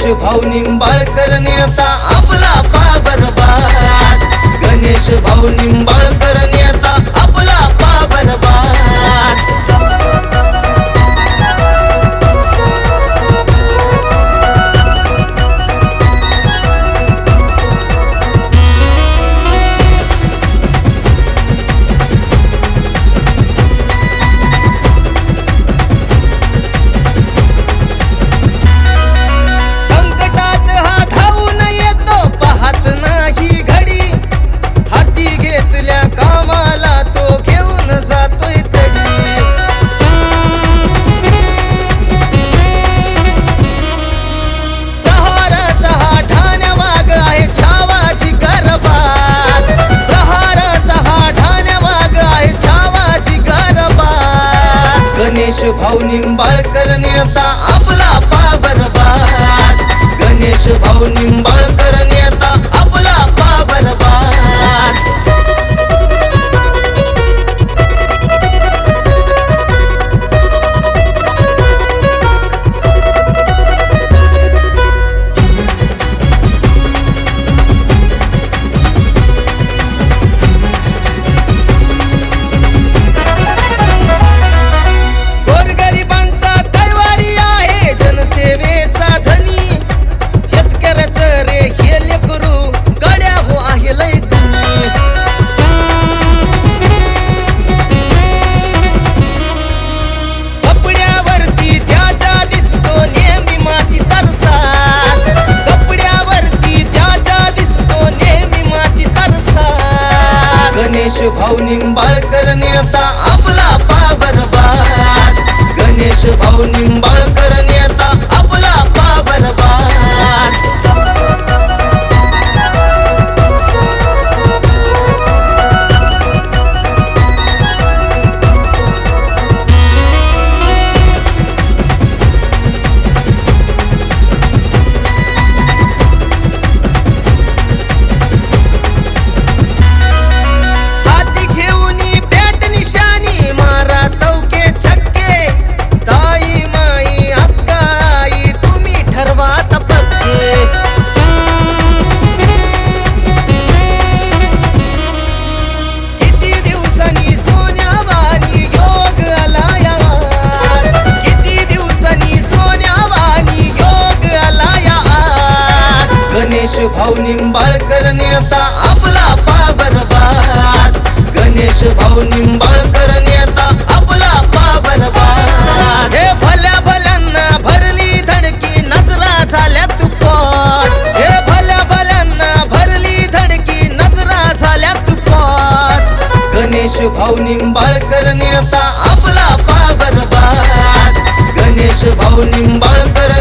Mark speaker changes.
Speaker 1: गणेश भाऊ निंबाळकर नेता आपला पाबरबाज, गणेश भाऊ निंबाळकर नेता आपला पाबरबाज। गणेश भाऊ निंबाळकर नेता आपला पाबरबाज, गणेश भाऊ निंबाळकर नेता आपला पाबरबाज। गणेश भाऊ निंबाळकर नेता आपला पाबरबाज, गणेश भाऊ निंबाळकर नेता आपला पाबरबाज। गणेश भाऊ निंबाळकर नेता आपला पाबरबाज, गणेश भाऊ निंबाळकर नेता आपला पाबरबाज। हे भल्या भल्यांना भरली धडकी नजरा झाल्या तुपाच, हे भल्या भल्यांना भरली धडकी नजरा झाल्या तुपाच। गणेश भाऊ निंबाळकर नेता आपला पाबरबाज, गणेश भाऊ निंबाळकर